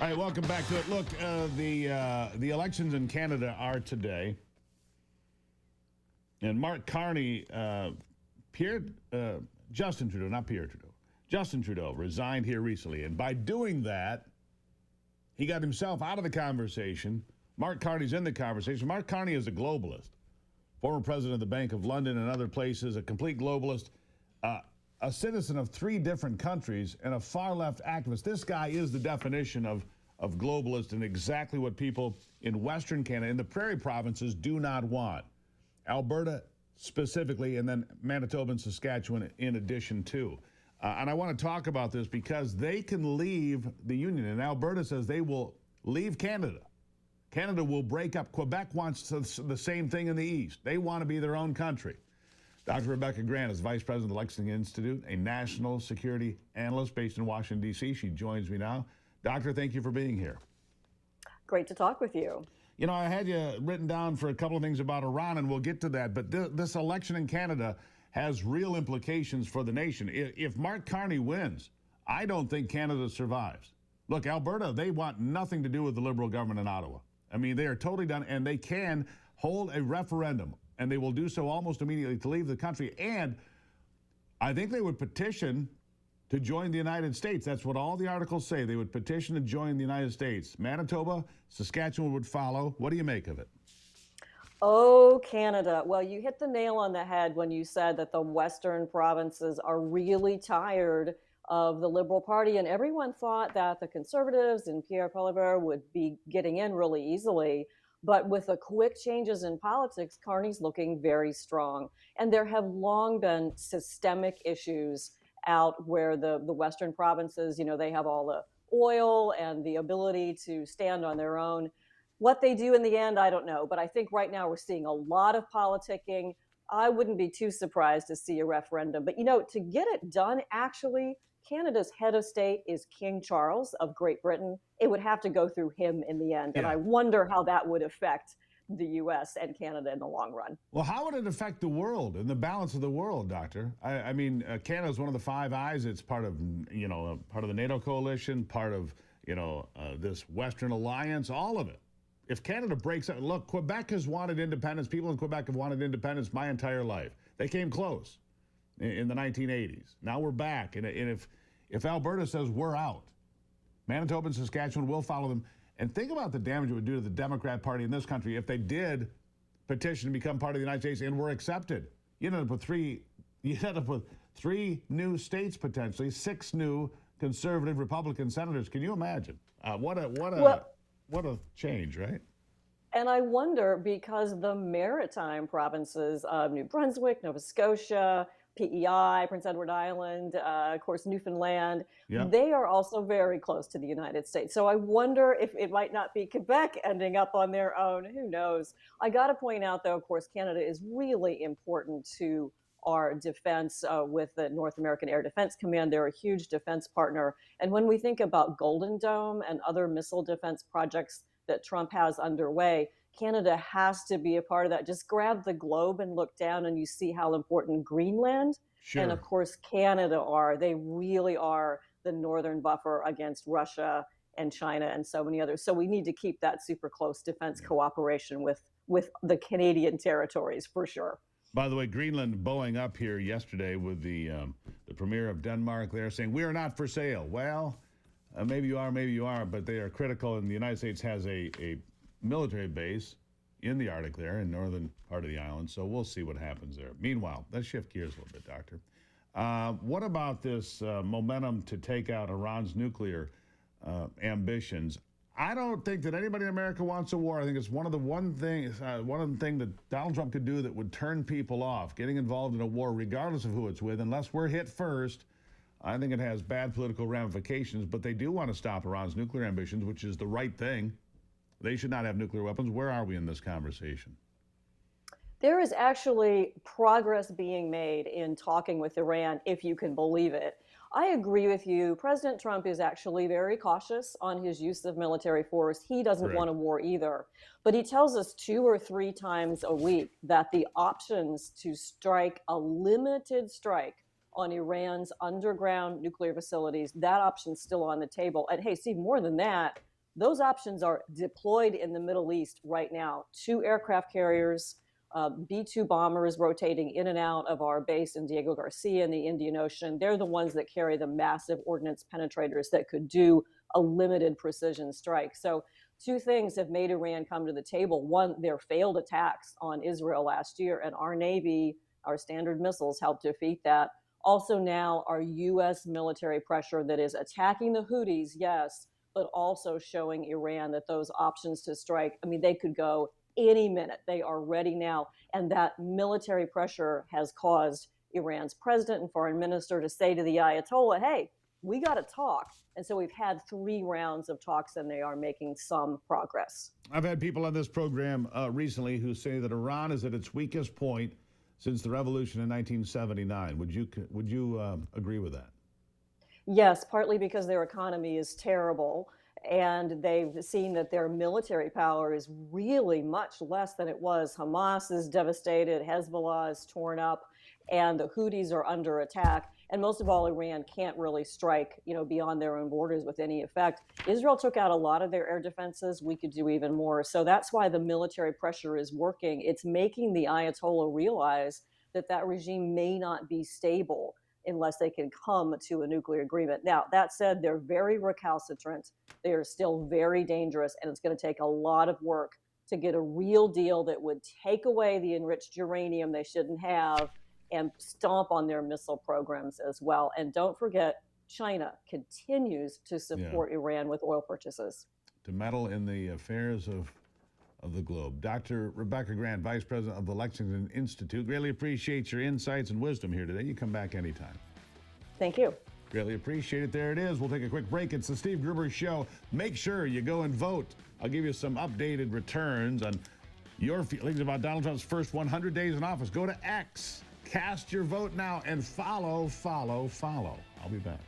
All right, welcome back to it. Look, the elections in Canada are today, and Mark Carney, Justin Trudeau, not Pierre Trudeau, Justin Trudeau resigned here recently, and by doing that, he got himself out of the conversation. Mark Carney's in the conversation. Mark Carney is a globalist, former president of the Bank of London and other places, a complete globalist, a citizen of 3 different countries, and a far-left activist. This guy is the definition of globalist and exactly what people in Western Canada, in the prairie provinces, do not want. Alberta specifically, and then Manitoba and Saskatchewan in addition to. And I want to talk about this because they can leave the Union, and Alberta says they will leave Canada. Canada will break up. Quebec wants the same thing in the East. They want to be their own country. Dr. Rebecca Grant is Vice President of the Lexington Institute, a national security analyst based in Washington, D.C. She joins me now. Doctor, thank you for being here. Great to talk with you. You know, I had you written down for a couple of things about Iran, and we'll get to that. But this election in Canada has real implications for the nation. If Mark Carney wins, I don't think Canada survives. Look, Alberta, they want nothing to do with the Liberal government in Ottawa. I mean, they are totally done, and they can hold a referendum, and they will do so almost immediately to leave the country. And I think they would petition to join the United States. That's what all the articles say. They would petition to join the United States. Manitoba, Saskatchewan would follow. What do you make of it? Oh, Canada. Well, you hit the nail on the head when you said that the Western provinces are really tired of the Liberal Party, and everyone thought that the Conservatives and Pierre Poilievre would be getting in really easily. But with the quick changes in politics, Carney's looking very strong. And there have long been systemic issues out where the Western provinces, you know, they have all the oil and the ability to stand on their own. What they do in the end, I don't know. But I think right now we're seeing a lot of politicking. I wouldn't be too surprised to see a referendum. But, you know, to get it done, actually, Canada's head of state is King Charles of Great Britain. It would have to go through him in the end. And I wonder how that would affect the U.S. and Canada in the long run. Well, how would it affect the world and the balance of the world, Doctor? I mean, Canada is one of the Five Eyes. It's part of, you know, part of the NATO coalition, part of, you know, this Western alliance, all of it. If Canada breaks up, look, Quebec has wanted independence. People in Quebec have wanted independence my entire life. They came close in the 1980s. Now we're back. And if Alberta says we're out, Manitoba and Saskatchewan will follow them. And think about the damage it would do to the Democrat Party in this country if they did petition to become part of the United States and were accepted. You'd end up with three new states potentially, 6 new conservative Republican senators. Can you imagine? What a change, right? And I wonder, because the maritime provinces of New Brunswick, Nova Scotia, PEI, Prince Edward Island, of course, Newfoundland, they are also very close to the United States. So I wonder if it might not be Quebec ending up on their own. Who knows? I got to point out, though, of course, Canada is really important to our defense with the North American Air Defense Command. They're a huge defense partner. And when we think about Golden Dome and other missile defense projects that Trump has underway, Canada has to be a part of that. Just grab the globe and look down and you see how important Greenland and, of course, Canada are. They really are the northern buffer against Russia and China and so many others. So we need to keep that super close defense cooperation with the Canadian territories for sure. By the way, Greenland bowing up here yesterday with the premier of Denmark there saying, we are not for sale. Well, maybe you are, but they are critical, and the United States has a military base in the Arctic there, in northern part of the island, so we'll see what happens there. Meanwhile, let's shift gears a little bit, Doctor. What about this momentum to take out Iran's nuclear ambitions? I don't think that anybody in America wants a war. I think it's one of the things that Donald Trump could do that would turn people off, getting involved in a war, regardless of who it's with, unless we're hit first. I think it has bad political ramifications, but they do want to stop Iran's nuclear ambitions, which is the right thing. They should not have nuclear weapons. Where are we in this conversation? There is actually progress being made in talking with Iran, if you can believe it. I agree with you. President Trump is actually very cautious on his use of military force. He doesn't want a war either. But he tells us 2 or 3 times a week that the options to strike a limited strike on Iran's underground nuclear facilities, that option's still on the table. And hey, Steve, more than that, Those options are deployed in the Middle East right now. 2 aircraft carriers, B-2 bombers rotating in and out of our base in Diego Garcia in the Indian Ocean. They're the ones that carry the massive ordnance penetrators that could do a limited precision strike. So 2 things have made Iran come to the table. One, their failed attacks on Israel last year, and our Navy, our Standard missiles helped defeat that. Also now our U.S. military pressure that is attacking the Houthis, yes, but also showing Iran that those options to strike, I mean, they could go any minute. They are ready now. And that military pressure has caused Iran's president and foreign minister to say to the Ayatollah, hey, we got to talk. And so we've had 3 rounds of talks, and they are making some progress. I've had people on this program recently who say that Iran is at its weakest point since the revolution in 1979. Would you agree with that? Yes, partly because their economy is terrible, and they've seen that their military power is really much less than it was. Hamas is devastated, Hezbollah is torn up, and the Houthis are under attack. And most of all, Iran can't really strike, beyond their own borders with any effect. Israel took out a lot of their air defenses. We could do even more. So that's why the military pressure is working. It's making the Ayatollah realize that that regime may not be stable unless they can come to a nuclear agreement. Now, that said, they're very recalcitrant. They are still very dangerous, and it's going to take a lot of work to get a real deal that would take away the enriched uranium they shouldn't have and stomp on their missile programs as well. And don't forget, China continues to support Iran with oil purchases. To meddle in the affairs of the globe. Dr. Rebecca Grant, Vice President of the Lexington Institute. Greatly appreciate your insights and wisdom here today. You come back anytime. Thank you. Greatly appreciate it. There it is. We'll take a quick break. It's the Steve Gruber Show. Make sure you go and vote. I'll give you some updated returns on your feelings about Donald Trump's first 100 days in office. Go to X. Cast your vote now and follow. I'll be back.